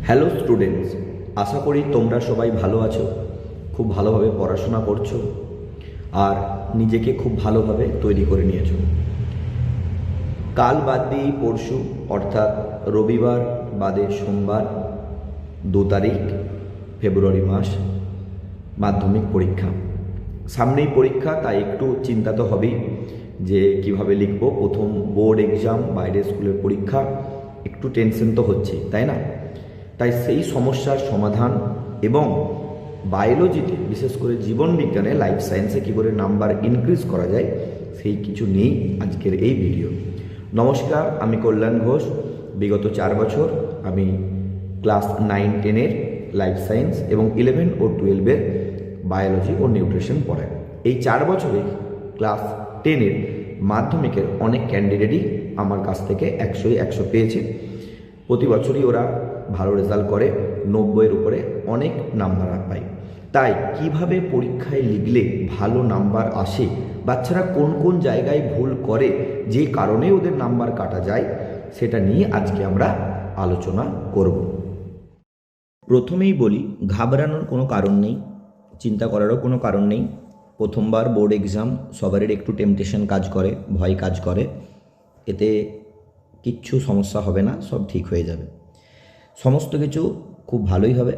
Hello students, আশা করি তোমরা সবাই ভালো আছো, খুব ভালোভাবে পড়াশোনা করছো আর নিজেকে খুব ভালোভাবে তৈরি করে নিয়েছো। কাল বাদ দিয়েই পরশু অর্থাৎ রবিবার বাদে সোমবার 2 তারিখ ফেব্রুয়ারি মাস মাধ্যমিক পরীক্ষা। সামনেই পরীক্ষা, তাই একটু চিন্তা তো হবেই যে কিভাবে লিখব। প্রথম বোর্ড এক্সাম, বাইরের স্কুলের পরীক্ষা, একটু টেনশন তো হচ্ছেই, তাই না? তাই সেই সমস্যার সমাধান এবং বায়োলজিতে, বিশেষ করে জীবন বিজ্ঞানে, লাইফ সায়েন্সে কী করে নাম্বার ইনক্রিজ করা যায় সেই কিছু নিয়েই আজকের এই ভিডিও। নমস্কার, আমি কল্যাণ ঘোষ। বিগত 4 বছর আমি ক্লাস 9-10-এর লাইফ সায়েন্স এবং 11 ও 12-এর বায়োলজি ও নিউট্রিশন পড়াই। এই 4 বছরে ক্লাস 10-এর মাধ্যমিকের অনেক ক্যান্ডিডেটই আমার কাছ থেকে 100-100 পেয়েছে। প্রতি বছরই ওরা ভালো রেজাল্ট করে, 90-এর উপরে অনেক নাম্বার পায়। তাই কিভাবে পরীক্ষায় লিখলে ভালো নাম্বার আসে, বাচ্চারা কোন কোন জায়গায় ভুল করে যে কারণে ওদের নাম্বার কাটা যায়, সেটা নিয়ে আজকে আমরা আলোচনা করব। প্রথমেই বলি, ঘাবড়ানোর কোনো কারণ নেই, চিন্তা করারও কোনো কারণ নেই। প্রথমবার বোর্ড এক্সাম, সবারই একটু টেম্পটেশন কাজ করে, ভয় কাজ করে। এতে কিচ্ছু সমস্যা হবে না, সব ঠিক হয়ে যাবে, সমস্ত কিছু খুব ভালোই হবে।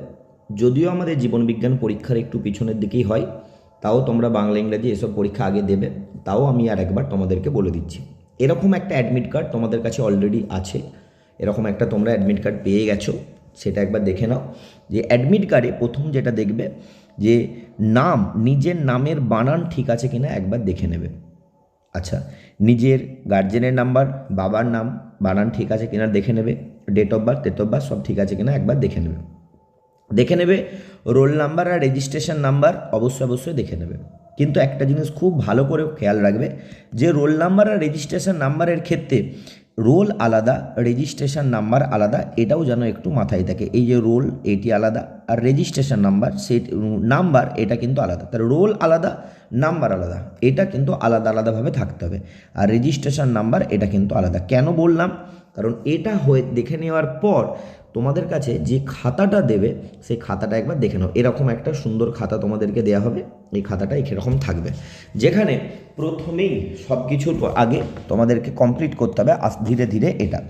যদিও আমাদের জীবনবিজ্ঞান পরীক্ষার একটু পিছনের দিকেই হয়, তাও তোমরা বাংলা ইংরাজি এসব পরীক্ষা আগে দেবে। তাও আমি আর একবার তোমাদেরকে বলে দিচ্ছি, এরকম একটা অ্যাডমিট কার্ড তোমাদের কাছে অলরেডি আছে। এরকম একটা তোমরা অ্যাডমিট কার্ড পেয়ে গেছো, সেটা একবার দেখে নাও। যে অ্যাডমিট কার্ডে প্রথম যেটা দেখবে যে নাম, নিজের নামের বানান ঠিক আছে কিনা একবার দেখে নেবে। আচ্ছা, নিজের গার্জেনের নাম্বার, বাবার নাম বানান ঠিক আছে কিনা দেখে নেবে। ডেট অফ বার্থ সব ঠিক আছে কিনা একবার দেখে নেবে। রোল নাম্বার আর রেজিস্ট্রেশন নাম্বার অবশ্যই দেখে নেবে। কিন্তু একটা জিনিস খুব ভালো করে খেয়াল রাখবে যে রোল নাম্বার আর রেজিস্ট্রেশন নাম্বারের ক্ষেত্রে রোল আলাদা, রেজিস্ট্রেশন নাম্বার আলাদা, এটাও যেন একটু মাথায় থাকে। এই যে রোল, এটি আলাদা, আর রেজিস্ট্রেশন নাম্বার, সেই নাম্বার এটা কিন্তু আলাদা। তার রোল আলাদা, নাম্বার আলাদা, এটা কিন্তু আলাদাভাবে থাকতে হবে। আর রেজিস্ট্রেশন নাম্বার এটা কিন্তু আলাদা। কেন বললাম? কারণ এটা হয়ে দেখে নেওয়ার পর তোমাদের কাছে যে খাতাটা দেবে, সেই খাতাটা একবার দেখে নাও। এরকম একটা সুন্দর খাতা তোমাদেরকে দেওয়া হবে। এই খাতাটা এরকম থাকবে, যেখানে প্রথমেই সব কিছুর আগে তোমাদেরকে কমপ্লিট করতে হবে ধীরে ধীরে। এটা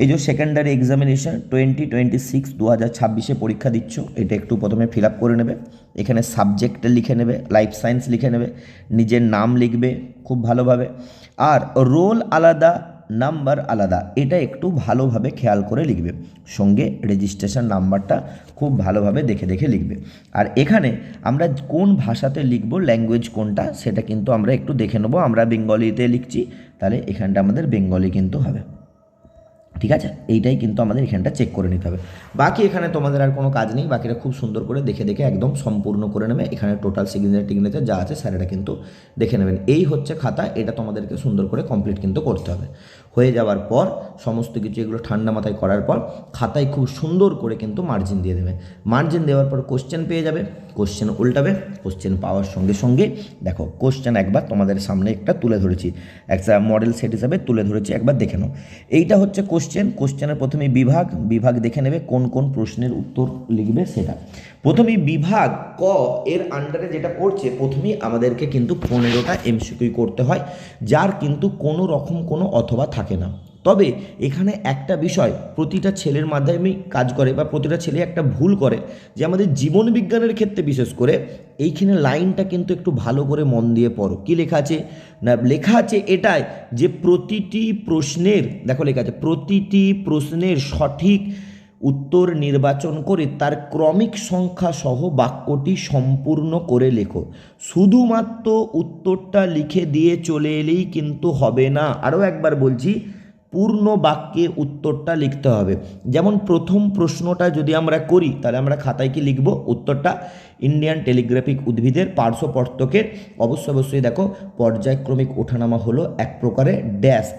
এই যে সেকেন্ডারি এক্সামিনেশন 2026 2026-এ পরীক্ষা দিচ্ছ, এটা একটু প্রথমে ফিল আপ করে নেবে। এখানে সাবজেক্ট লিখে নেবে, লাইফ সায়েন্স লিখে নেবে, নিজের নাম লিখবে খুব ভালোভাবে। আর রোল আলাদা, নাম্বার আলাদা, এটা একটু ভালোভাবে খেয়াল করে লিখবে। সঙ্গে রেজিস্ট্রেশন নাম্বারটা খুব ভালোভাবে দেখে লিখবে। আর এখানে আমরা কোন ভাষাতে লিখব, ল্যাঙ্গুয়েজ কোনটা, সেটা কিন্তু আমরা একটু দেখে নেবো। আমরা বেঙ্গলিতে লিখছি, তাহলে এখানটা আমাদের বেঙ্গলি কিন্তু হবে, ঠিক আছে? এইটাই কিন্তু আমাদের এখানটা চেক করে নিতে হবে। বাকি এখানে তোমাদের আর কোনো কাজ নেই, বাকিটা খুব সুন্দর করে দেখে একদম সম্পূর্ণ করে নেবে। এখানে টোটাল সিগনেচার যা আছে স্যারেরা কিন্তু দেখে নেবেন। এই হচ্ছে খাতা, এটা তোমাদেরকে সুন্দর করে কমপ্লিট কিন্তু করতে হবে। হয়ে যাওয়ার পর সমস্ত কিছু এগুলো ঠান্ডা মাথায় করার পর খাতায় খুব সুন্দর করে কিন্তু মার্জিন দিয়ে দেবে। মার্জিন দেওয়ার পর কোশ্চেন পেয়ে যাবে, কোশ্চেন উল্টাবে। কোশ্চেন পাওয়ার সঙ্গে দেখো, কোশ্চেন একবার তোমাদের সামনে একটা তুলে ধরেছি, একটা মডেল সেট হিসাবে তুলে ধরেছি, একবার দেখে নাও। এইটা হচ্ছে কোশ্চেনের প্রথমে বিভাগ দেখে নেবে কোন কোন প্রশ্নের উত্তর লিখবে সেটা। প্রথমেই বিভাগ ক এর আন্ডারে যেটা পড়ছে, প্রথমেই আমাদেরকে কিন্তু 15টা এমসিকিউ করতে হয়, যার কিন্তু কোনো রকম কোনো অথবা থাকে না। তবে এখানে একটা বিষয় প্রতিটা ছেলের মাধ্যমেই কাজ করে, বা প্রতিটা ছেলে একটা ভুল করে, যে আমাদের জীবন বিজ্ঞানের ক্ষেত্রে বিশেষ করে এইখানে লাইনটা কিন্তু একটু ভালো করে মন দিয়ে পড়ো। কি লেখা আছে না, লেখা আছে এটাই যে প্রতিটি প্রশ্নের, দেখো লেখা আছে প্রতিটি প্রশ্নের সঠিক উত্তর নির্বাচন করে তার ক্রমিক সংখ্যা সহ বাক্যটি সম্পূর্ণ করে লেখো। শুধুমাত্র উত্তরটা লিখে দিয়ে চলে এলেই কিন্তু হবে না। আরও একবার বলছি, পূর্ণ বাক্যে উত্তরটা লিখতে হবে। যেমন প্রথম প্রশ্নটা যদি আমরা করি, তাহলে আমরা খাতায় কি লিখব, উত্তরটা ইন্ডিয়ান টেলিগ্রাফিক উদ্ভিদের পার্শ্বপর্তকের অবশ্যই দেখো পর্যায়ক্রমিক ওঠানামা হলো এক প্রকারের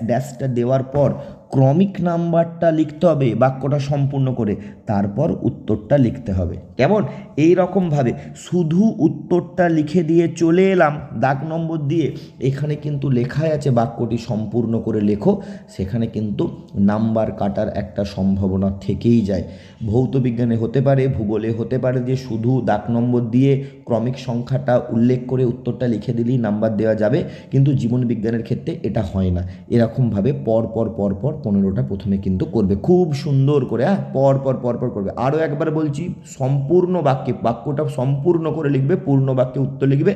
ড্যাশটা দেওয়ার পর ক্রমিক নাম্বারটা লিখতে হবে বাক্যটা সম্পূর্ণ করে, তারপর উত্তরটা লিখতে হবে। কেমন? এই রকমভাবে শুধু উত্তরটা লিখে দিয়ে চলে এলাম দাগ নম্বর দিয়ে, এখানে কিন্তু লেখাই আছে বাক্যটি সম্পূর্ণ করে লেখো, সেখানে কিন্তু নাম্বার কাটার একটা সম্ভাবনা থেকেই যায়। ভৌত বিজ্ঞানে হতে পারে, ভূগোলে হতে পারে যে শুধু দাগ নম্বর দিয়ে ক্রমিক সংখ্যাটা উল্লেখ করে উত্তরটা লিখে দিলেই নাম্বার দেওয়া যাবে, কিন্তু জীবন বিজ্ঞানের ক্ষেত্রে এটা হয় না। এরকমভাবে পর পর 15টা প্রথমে কিন্তু করবে, খুব সুন্দর করে, পর পর করবে। আরও একবার বলছি, সম্পূর্ণ বাক্যটা সম্পূর্ণ করে লিখবে, পূর্ণ বাক্যে উত্তর লিখবে,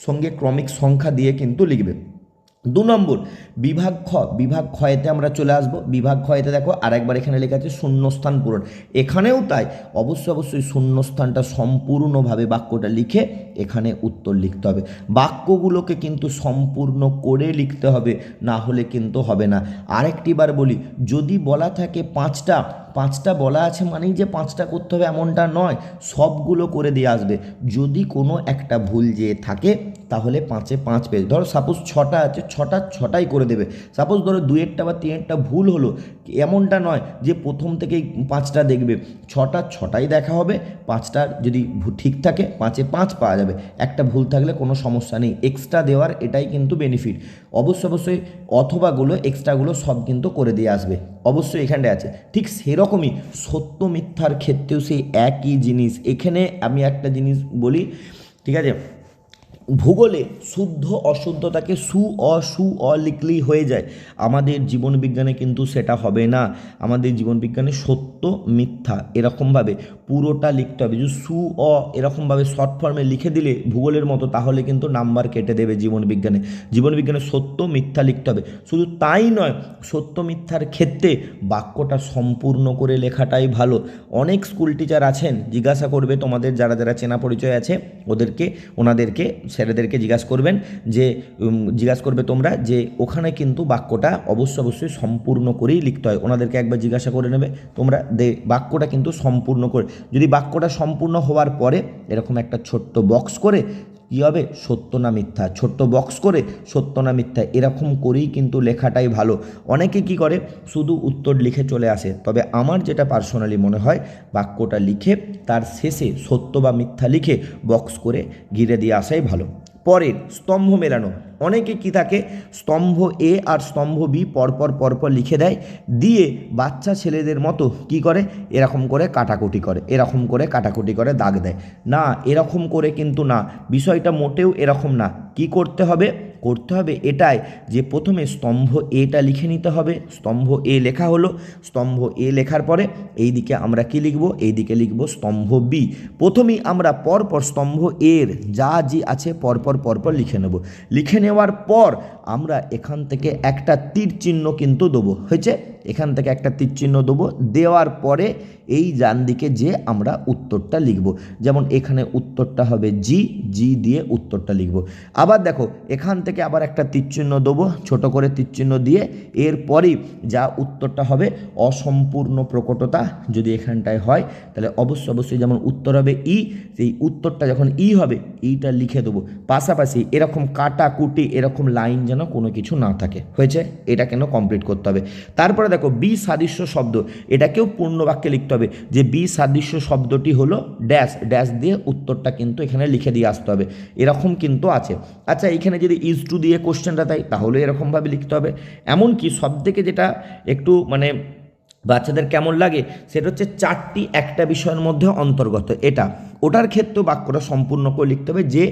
সঙ্গে ক্রমিক সংখ্যা দিয়ে কিন্তু লিখবে। 2 নম্বর বিভাগ ক্ষয়েতে আমরা চলে আসবো। বিভাগ ক্ষয়েতে দেখো আরেকবার এখানে লেখা আছে শূন্যস্থান পূরণ, এখানেও তাই অবশ্যই শূন্যস্থানটা সম্পূর্ণভাবে বাক্যটা লিখে এখানে উত্তর লিখতে হবে। বাক্যগুলোকে কিন্তু সম্পূর্ণ করে লিখতে হবে, না হলে কিন্তু হবে না। আরেকটি বার বলি, যদি বলা থাকে 5টা বলা আছে মানেই যে 5টা করতে হবে এমনটা নয়, সবগুলো করে দিয়ে আসবে। যদি কোনো একটা ভুল যেয়ে থাকে তাহলে 5-এ 5 পেজ, ধরো সাপোজ 6টা আছে, 6টাই করে দেবে। সাপোজ ধরো 2-একটা বা 3-একটা ভুল হলো, এমনটা নয় যে প্রথম থেকেই 5টা দেখবে, 6টাই দেখা হবে। 5টা যদি ঠিক থাকে 5-এ 5 পাওয়া যাবে, একটা ভুল থাকলে কোনো সমস্যা নেই। এক্সট্রা দেওয়ার এটাই কিন্তু বেনিফিট। অবশ্যই অথবাগুলো এক্সট্রাগুলো সব কিন্তু করে দিয়ে আসবে, অবশ্যই এখানটায় আছে। ঠিক সেরকমই সত্য মিথ্যার ক্ষেত্রেও সেই একই জিনিস। এখানে আমি একটা জিনিস বলি, ঠিক আছে, ভূগোলে শুদ্ধ অশুদ্ধতাকে সু অ লিখলেই হয়ে যায়, আমাদের জীবন বিজ্ঞানে কিন্তু সেটা হবে না। আমাদের জীবন বিজ্ঞানে সত্য মিথ্যা এরকমভাবে পুরোটা লিখতে হবে। যদি অ এরকমভাবে শর্ট ফর্মে লিখে দিলে ভূগোলের মতো, তাহলে কিন্তু নাম্বার কেটে দেবে জীবন বিজ্ঞানে সত্য মিথ্যা লিখতে হবে। শুধু তাই নয়, সত্য মিথ্যার ক্ষেত্রে বাক্যটা সম্পূর্ণ করে লেখাটাই ভালো। অনেক স্কুল টিচার আছেন, জিজ্ঞাসা করবে তোমাদের যারা চেনা পরিচয় আছে ওনাদেরকে স্যারেদেরকে জিজ্ঞাসা করবে তোমরা যে ওখানে কিন্তু বাক্যটা অবশ্যই সম্পূর্ণ করেই লিখতে হয়। ওনাদেরকে একবার জিজ্ঞাসা করে নেবে তোমরা, বাক্যটা কিন্তু সম্পূর্ণ করে, যদি বাক্যটা সম্পূর্ণ হওয়ার পরে এরকম একটা ছোট্ট বক্স করে কী হবে, সত্য না মিথ্যা, ছোট্ট বক্স করে সত্য না মিথ্যা এরকম করেই কিন্তু লেখাটাই ভালো। অনেকে কি করে, শুধু উত্তর লিখে চলে আসে। তবে আমার যেটা পার্সোনালি মনে হয়, বাক্যটা লিখে তার শেষে সত্য বা মিথ্যা লিখে বক্স করে ঘিরে দিয়ে আসাই ভালো। পরের স্তম্ভ মেলানো, অনেকে কি থাকে, স্তম্ভ এ আর স্তম্ভ বি পরপর লিখে দেয়, দিয়ে বাচ্চা ছেলেদের মতো কি করে, এরকম করে কাটাকুটি করে দাগ দেয়। না, এরকম করে কিন্তু না, বিষয়টা মোটেও এরকম না। কি করতে হবে এটাই যে প্রথমে স্তম্ভ এটা লিখে নিতে হবে। স্তম্ভ এ লেখা হলো, স্তম্ভ এ লেখার পরে এই দিকে আমরা কি লিখব, এই দিকে লিখব স্তম্ভ বি। প্রথমেই আমরা পরপর স্তম্ভ এর যা আছে পরপর লিখে নেওয়ার পর আমরা এখান থেকে একটা তীর চিহ্ন কিন্তু দেবো, হয়েছে, এখান থেকে একটা তীর চিহ্ন দেবো, দেওয়ার পরে এই ডান দিকে যে আমরা উত্তরটা লিখব। যেমন এখানে উত্তরটা হবে জি দিয়ে উত্তরটা লিখব। আবার দেখো এখান থেকে আবার একটা তীর চিহ্ন দেবো, ছোট করে তীর চিহ্ন দিয়ে, এরপরেই যা উত্তরটা হবে অসম্পূর্ণ প্রকটতা যদি এখানটায় হয়, তাহলে অবশ্যই যেমন উত্তর হবে ই, সেই উত্তরটা যখন ই হবে ইটা লিখে দেবো। পাশাপাশি এরকম কাটাকুটি এরকম লাইন যেন কোনো কিছু না থাকে, হয়েছে, এটা কেন কমপ্লিট করতে হবে। তারপরে দেখো বি সাদৃশ্য শব্দ, এটাকেও পূর্ণ বাক্যে লিখতে হবে যে বি সাদৃশ্য শব্দটি হলো ড্যাশ দিয়ে উত্তরটা কিন্তু এখানে লিখে দিয়ে আসতে হবে, এরকম কিন্তু আছে। আচ্ছা, এখানে যদি ইজ টু দিয়ে কোশ্চেনটা তাই, তাহলে এরকমভাবে লিখতে হবে। এমনকি সবথেকে যেটা একটু বাচ্চাদের কেমন লাগে, সেটা হচ্ছে 4টি একটা বিষয়ের মধ্যে অন্তর্গত, ওটার ক্ষেত্রেও বাক্যটা সম্পূর্ণ করে লিখতে হবে যে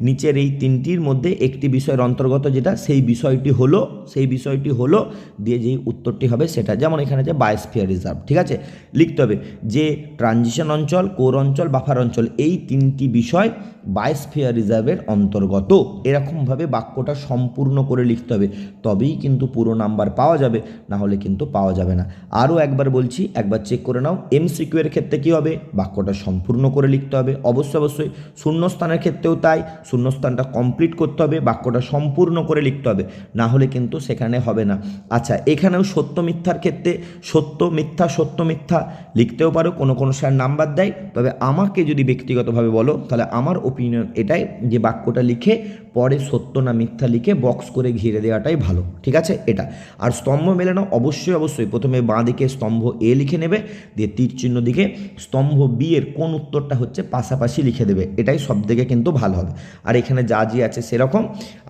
নিচের এই 3টির মধ্যে একটি বিষয়ের অন্তর্গত যেটা, সেই বিষয়টি হলো দিয়ে যেই উত্তরটি হবে সেটা। যেমন এখানে যে বায়োস্ফিয়ার রিজার্ভ, ঠিক আছে, লিখতে হবে যে ট্রানজিশন অঞ্চল, কোর অঞ্চল, বাফার অঞ্চল, এই 3টি বিষয় বায়োস্ফিয়ার রিজার্ভের অন্তর্গত। এরকমভাবে বাক্যটা সম্পূর্ণ করে লিখতে হবে, তবেই কিন্তু পুরো নাম্বার পাওয়া যাবে, না হলে কিন্তু পাওয়া যাবে না। আরও একবার বলছি, একবার চেক করে নাও। এমসিকিউ এর ক্ষেত্রে কী হবে, বাক্যটা সম্পূর্ণ করে লিখতে হবে। হবে, অবশ্যই শূন্যস্থানের ক্ষেত্রেও তাই, শূন্যস্থানটা কমপ্লিট করতে হবে, বাক্যটা সম্পূর্ণ করে লিখতে হবে, না হলে কিন্তু সেখানে হবে না। আচ্ছা, এখানেও সত্য মিথ্যার ক্ষেত্রে সত্য মিথ্যা লিখতেও পারো, কোনো স্যার নাম্বার দেয়, তবে আমাকে যদি ব্যক্তিগতভাবে বলো তাহলে আমার ওপিনিয়ন এটাই যে বাক্যটা লিখে পরে সত্য না মিথ্যা লিখে বক্স করে ঘিরে দেওয়াটাই ভালো, ঠিক আছে এটা। আর স্তম্ভ মেলানো অবশ্যই প্রথমে বাঁ দিকে স্তম্ভ এ লিখে নেবে, দিয়ে তীর চিহ্ন দিকে স্তম্ভ বি এর কোন উত্তরটা হচ্ছে পাশাপাশি লিখে দেবে, এটাই সব থেকে কিন্তু ভালো হবে। আর এখানে যা আছে সেরকম,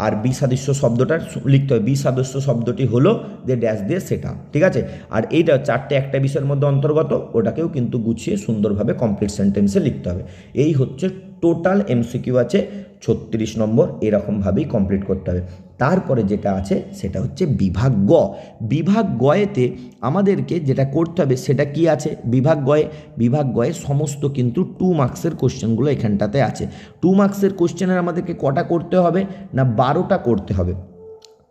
আর বিসাদৃশ্য শব্দটা লিখতে হবে, বিসাদৃশ্য শব্দটি হলো যে ড্যাশ দিয়ে সেটা, ঠিক আছে। আর এইটা চারটে একটা বিষয়ের মধ্যে অন্তর্গত, ওটাকেও কিন্তু গুছিয়ে সুন্দরভাবে কমপ্লিট সেন্টেন্সে লিখতে হবে। এই হচ্ছে টোটাল এমসিকিউ আছে 36 নম্বর, এরকমভাবেই কমপ্লিট করতে হবে। তারপরে যেটা আছে সেটা হচ্ছে বিভাগ গ। বিভাগ গয়েতে আমাদেরকে যেটা করতে হবে সেটা কি আছে, বিভাগ গয়ে সমস্ত কিন্তু 2 মার্কসের কোশ্চেনগুলো এখানটাতে আছে। 2 মার্কসের কোশ্চেনের আমাদেরকে কটা করতে হবে না 12টা করতে হবে।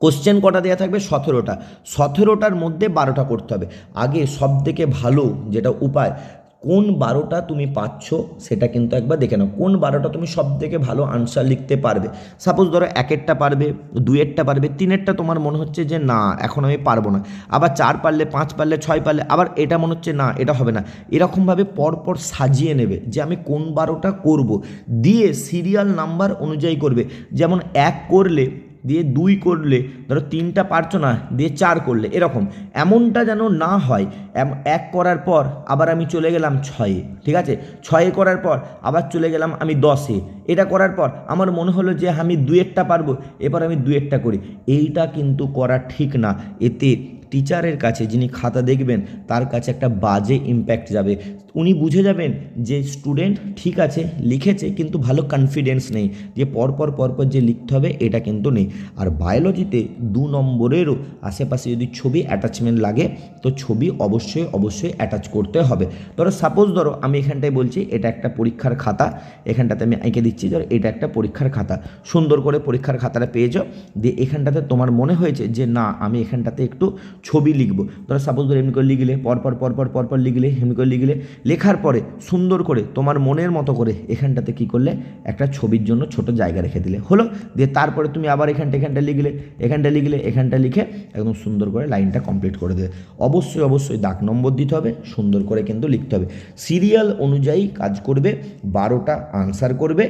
কোশ্চেন কটা দেওয়া থাকবে 17টা, 17টার মধ্যে 12টা করতে হবে। আগে সব থেকে ভালো যেটা উপায়, কোন 12টা তুমি পাচ্ছ সেটা কিন্তু একবার দেখে নাও, কোন 12টা তুমি সব থেকে ভালো আনসার লিখতে পারবে। সাপোজ ধরো 1-এরটা পারবে, 2-এরটা পারবে, 3-এরটা তোমার মনে হচ্ছে যে না এখন আমি পারবো না, আবার 4 পারলে, 5 পারলে, 6 পারলে, আবার এটা মনে হচ্ছে না এটা হবে না, এরকমভাবে পরপর সাজিয়ে নেবে যে আমি কোন 12টা করব, দিয়ে সিরিয়াল নাম্বার অনুযায়ী করবে। যেমন 1 করলে দিয়ে 2 করলে, ধরো 3টা পারছো না দিয়ে 4 করলে, এরকম এমনটা যেন না হয় 1 করার পর আবার আমি চলে গেলাম 6-এ, ঠিক আছে, 6-এ করার পর আবার চলে গেলাম আমি 10-এ, এটা করার পর আমার মনে হলো যে আমি 2-এরটা পারবো, এবার আমি 2-এরটা করি, এইটা কিন্তু করা ঠিক না। এতে টিচারের কাছে যিনি খাতা দেখবেন তার কাছে একটা বাজে ইম্প্যাক্ট যাবে, উনি বুঝে যাবেন যে স্টুডেন্ট ঠিক আছে লিখেছে কিন্তু ভালো কনফিডেন্স নেই, যে পরপর যে লিখতে হবে এটা কিন্তু নেই। আর বায়োলজিতে 2 নম্বরেরও আশেপাশে যদি ছবি অ্যাটাচমেন্ট লাগে তো ছবি অবশ্যই অ্যাটাচ করতে হবে। ধরো সাপোজ ধরো আমি এখানটায় বলছি এটা একটা পরীক্ষার খাতা, এখানটাতে আমি এঁকে দিচ্ছি ধরো এটা একটা পরীক্ষার খাতা, সুন্দর করে পরীক্ষার খাতাটা পেয়েছো, দিয়ে এখানটাতে তোমার মনে হয়েছে যে না আমি এখানটাতে একটু ছবি লিখবো, ধরো সাপোজ ধরো এমনি করে লিখলে পরপর লিখলে, এমনি করে লিখলে, লেখার পরে সুন্দর করে তোমার মনের মতো করে এখানটাতে কি করলে একটা ছবির জন্য ছোট জায়গা রেখে দিলে, হলো। দিয়ে তারপরে তুমি আবার এখানটা লিখলে, এখানটা লিখে একদম সুন্দর করে লাইনটা কমপ্লিট করে দেবে। অবশ্যই দাগ নম্বর দিতে হবে, সুন্দর করে কিন্তু লিখতে হবে, সিরিয়াল অনুযায়ী কাজ করবে, 12টা আনসার করবে,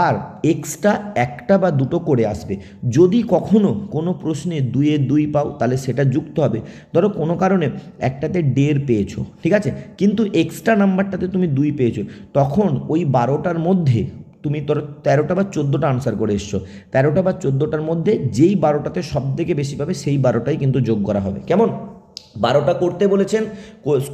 আর এক্সট্রা 1টা বা 2টো করে আসবে। যদি কখনো কোনো প্রশ্নে 2-এ 2 পাও তাহলে সেটা যুক্ত হবে। ধরো কোনো কারণে একটাতে 1.5 পেয়েছো, ঠিক আছে, কিন্তু এক্সট্রা নাম্বারটাতে তুমি 2 পেয়েছো, তখন ওই 12টার মধ্যে তুমি ধরো 13টা বা 14টা আনসার করে এসছো, 13টা বা 14টার মধ্যে যেই 12টাতে সব থেকে বেশি পাবে সেই 12টাই কিন্তু যোগ করা হবে। কেমন, 12টা করতে বলেছেন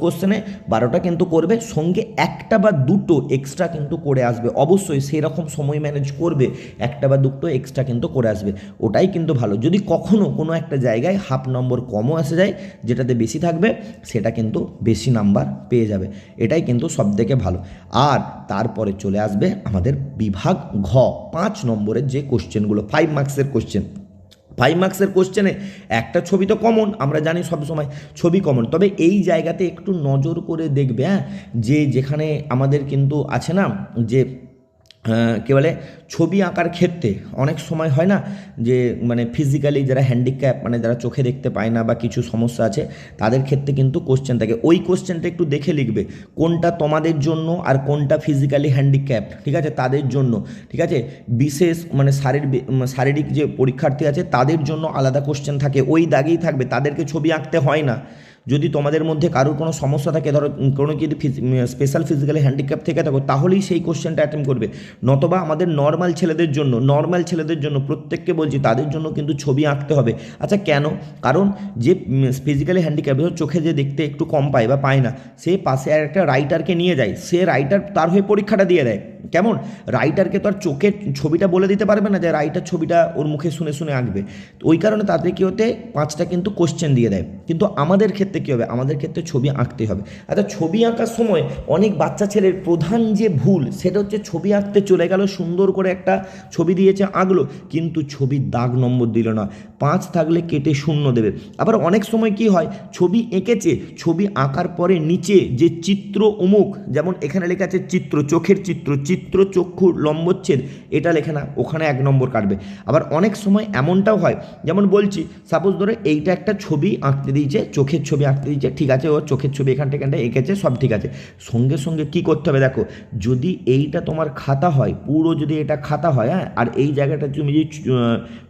কোশ্চেনে, 12টা কিন্তু করবে, সঙ্গে 1টা বা 2টো এক্সট্রা কিন্তু করে আসবে, অবশ্যই সেই রকম সময় ম্যানেজ করবে, 1টা বা 2টো এক্সট্রা কিন্তু করে আসবে, ওটাই কিন্তু ভালো। যদি কখনো কোনো একটা জায়গায় হাফ নম্বর কমও আসে যায়, যেটাতে বেশি থাকবে সেটা কিন্তু বেশি নাম্বার পেয়ে যাবে, এটাই কিন্তু সবথেকে ভালো। আর তারপরে চলে আসবে আমাদের বিভাগ ঘ, 5 নম্বরের যে কোশ্চেনগুলো, 5 মার্কসের কোশ্চেন। 5 মার্কসের কোশ্চেনে একটা ছবি তো কমন, আমরা জানি সবসময় ছবি কমন, তবে এই জায়গাতে একটু নজর করে দেখবে, হ্যাঁ, যে যেখানে আমাদের কিন্তু আছে না যে কী বলে ছবি আঁকার ক্ষেত্রে অনেক সময় হয় না যে মানে ফিজিক্যালি যারা হ্যান্ডিক্যাপ, মানে যারা চোখে দেখতে পায় না বা কিছু সমস্যা আছে তাদের ক্ষেত্রে কিন্তু কোশ্চেন থাকে, ওই কোশ্চেনটা একটু দেখে লিখবে কোনটা তোমাদের জন্য আর কোনটা ফিজিক্যালি হ্যান্ডিক্যাপ, ঠিক আছে, তাদের জন্য, ঠিক আছে, বিশেষ মানে শারীরিক যে পরীক্ষার্থী আছে তাদের জন্য আলাদা কোশ্চেন থাকে, ওই দাগেই থাকবে, তাদেরকে ছবি আঁকতে হয় না। যদি তোমাদের মধ্যে কারোর কোনো সমস্যা থাকে, ধরো কোনো যদি স্পেশাল ফিজিক্যালি হ্যান্ডিক্যাপ থেকে থাকো, তাহলেই সেই কোশ্চেনটা অ্যাটেম্প করবে, নতবা আমাদের নর্মাল ছেলেদের জন্য প্রত্যেককে বলছি তাদের জন্য কিন্তু ছবি আঁকতে হবে। আচ্ছা কেন, কারণ যে ফিজিক্যালি হ্যান্ডিক্যাপ চোখে যে দেখতে একটু কম পায় বা পায় না, সে পাশে আর একটা রাইটারকে নিয়ে যায়, সে রাইটার তার হয়ে পরীক্ষাটা দিয়ে দেয়, কেমন, রাইটারকে তো আর চোখের ছবিটা বলে দিতে পারবে না যে রাইটার ছবিটা ওর মুখে শুনে আঁকবে, ওই কারণে তাদের কী হতে 5টা কিন্তু কোশ্চেন দিয়ে দেয়। কিন্তু আমাদের ক্ষেত্রে কী হবে, আমাদের ক্ষেত্রে ছবি আঁকতে হবে। আচ্ছা ছবি আঁকার সময় অনেক বাচ্চা ছেলের প্রধান যে ভুল সেটা হচ্ছে ছবি আঁকতে চলে গেল, সুন্দর করে একটা ছবি দিয়েছে আঁকলো, কিন্তু ছবির দাগ নম্বর দিল না, 5 থাকলে কেটে 0 দেবে। আবার অনেক সময় কি হয়, ছবি এঁকেছে, ছবি আঁকার পরে নিচে যে চিত্র অমুক, যেমন এখানে লেখা আছে চিত্র, চোখের চিত্র চিত্রচক্ষু লম্বচ্ছেদ এটা লেখে না, ওখানে 1 নম্বর কাটবে। আবার অনেক সময় এমনটাও হয়, যেমন বলছি সাপোজ ধরে এইটা একটা ছবি আঁকতে দিয়েছে, চোখের ছবি আঁকতে দিয়েছে, ঠিক আছে, ও চোখের ছবি এখানটা এঁকেছে, সব ঠিক আছে। সঙ্গে সঙ্গে কী করতে হবে দেখো, যদি এইটা তোমার খাতা হয়, পুরো যদি এটা খাতা হয়, হ্যাঁ, আর এই জায়গাটা তুমি যদি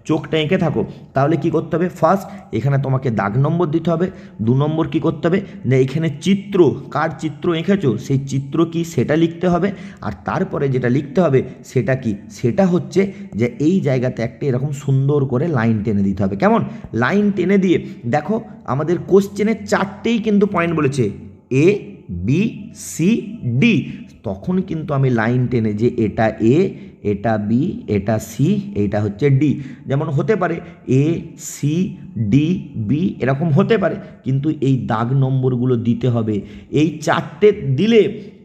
চোখটা এঁকে থাকো, তাহলে কি করতে হবে, ফার্স্ট এখানে তোমাকে দাগ নম্বর দিতে হবে। 2 নম্বর কী করতে হবে, না এখানে চিত্র, কার চিত্র এঁকেছো সেই চিত্র কি সেটা লিখতে হবে। আর তারপরে যেটা লিখতে হবে সেটা কি, সেটা হচ্ছে যে এই জায়গাতে একটা এরকম সুন্দর করে লাইন টেনে দিতে হবে। কেমন লাইন টেনে দিয়ে দেখো, আমাদের কোশ্চেনের 4টেই কিন্তু পয়েন্ট বলেছে, এ বি সি ডি। তখন কিন্তু আমি লাইন টেনে যে এটা এ, এটা বি, এটা সি, এইটা হচ্ছে ডি। যেমন হতে পারে এ সি ডি বি এরকম হতে পারে, কিন্তু এই দাগ নম্বরগুলো দিতে হবে। এই 4টে দিলে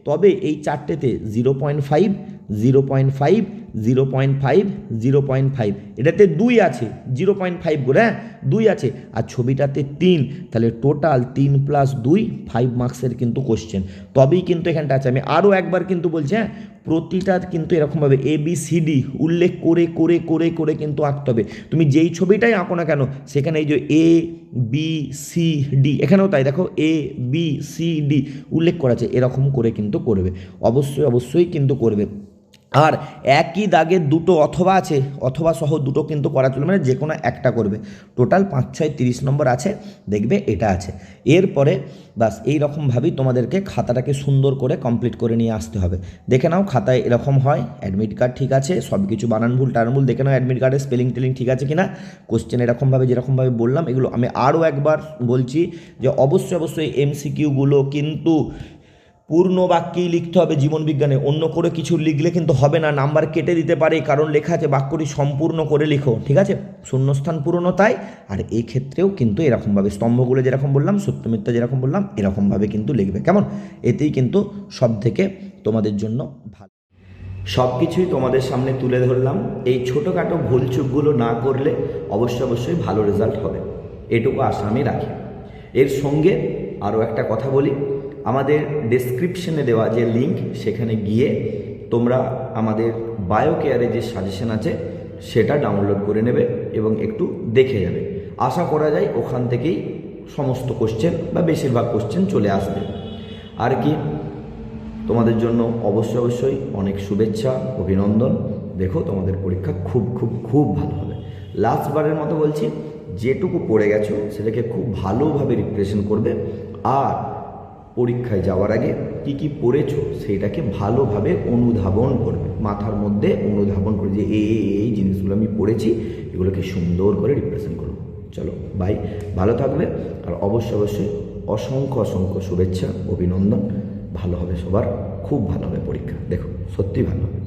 তবে এই 4টেতে 0.5, 0.5, 0.5, 0.5, এটাতে 2 আছে, 0.5 করে, হ্যাঁ 2 আছে, আর ছবিটাতে 3, তাহলে টোটাল 3 + 2 5 মার্কসের কিন্তু কোশ্চেন। তবেই কিন্তু এখানটা আছে। আমি আরও একবার কিন্তু বলছি, হ্যাঁ প্রতিটা কিন্তু এরকমভাবে এ বি সি ডি উল্লেখ করে করে করে করে কিন্তু আঁকতে হবে। তুমি যেই ছবিটাই আঁকো না কেন, সেখানে এই যে এ বি সি ডি, এখানেও তাই দেখো এ বি সি ডি উল্লেখ করা আছে, এরকম করে কিন্তু করবে, অবশ্যই অবশ্যই কিন্তু করবে। আর একই দাগের 2টো অথবা আছে, অথবা সহ 2টো কিন্তু করা চলবে, মানে যে কোনো একটা করবে। টোটাল 5, 6, 30 নম্বর আছে, দেখবে এটা আছে। এরপরে বাস এই রকমভাবেই তোমাদেরকে খাতাটাকে সুন্দর করে কমপ্লিট করে নিয়ে আসতে হবে। দেখে নাও খাতায় এরকম হয়, অ্যাডমিট কার্ড ঠিক আছে, সব কিছু বানান ভুল টার্ন ভুল দেখে নাও, অ্যাডমিট কার্ডের স্পেলিং টেলিং ঠিক আছে কিনা, কোশ্চেন এরকমভাবে যেরকমভাবে বললাম এগুলো আমি আরও একবার বলছি যে অবশ্যই অবশ্যই এমসিকিউগুলো কিন্তু পূর্ণ বাক্যেই লিখতে হবে। জীবনবিজ্ঞানে অন্য করে কিছু লিখলে কিন্তু হবে না, নাম্বার কেটে দিতে পারে, কারণ লেখা আছে বাক্যটি সম্পূর্ণ করে লিখো, ঠিক আছে, শূন্যস্থান পূরণও তাই। আর এই ক্ষেত্রেও কিন্তু এরকমভাবে স্তম্ভগুলো যেরকম বললাম, সত্য মিথ্যা যেরকম বললাম, এরকমভাবে কিন্তু লিখবে। কেমন, এতেই কিন্তু সব থেকে তোমাদের জন্য ভালো। সব কিছুই তোমাদের সামনে তুলে ধরলাম, এই ছোটোখাটো ভুলচুকগুলো না করলে অবশ্যই অবশ্যই ভালো রেজাল্ট হবে, এটুকু আশা আমি রাখি। এর সঙ্গে আরও একটা কথা বলি, আমাদের ডেসক্রিপশনে দেওয়া যে লিঙ্ক, সেখানে গিয়ে তোমরা আমাদের বায়োকেয়ারে যে সাজেশন আছে সেটা ডাউনলোড করে নেবে এবং একটু দেখে যাবে। আশা করা যায় ওখান থেকেই সমস্ত কোশ্চেন বা বেশিরভাগ কোশ্চেন চলে আসবে। আর কি, তোমাদের জন্য অবশ্যই অবশ্যই অনেক শুভেচ্ছা, অভিনন্দন। দেখো তোমাদের পরীক্ষা খুব খুব খুব ভালো হবে। লাস্টবারের মতো বলছি, যেটুকু পড়ে গেছো সেটাকে খুব ভালোভাবে রিপ্রেজেন্ট করবে, আর পরীক্ষায় যাওয়ার আগে কি কি পড়েছো সেইটাকে ভালোভাবে অনুধাবন করবে, মাথার মধ্যে অনুধাবন করে যে এই জিনিসগুলো আমি পড়েছি, এগুলোকে সুন্দর করে রিপ্রেজেন্ট করবো। চলো বাই, ভালো থাকবে, আর অবশ্যই অবশ্যই অসংখ্য অসংখ্য শুভেচ্ছা, অভিনন্দন। ভালো হবে সবার, খুব ভালো হবে পরীক্ষা, দেখো সত্যি ভালো হবে।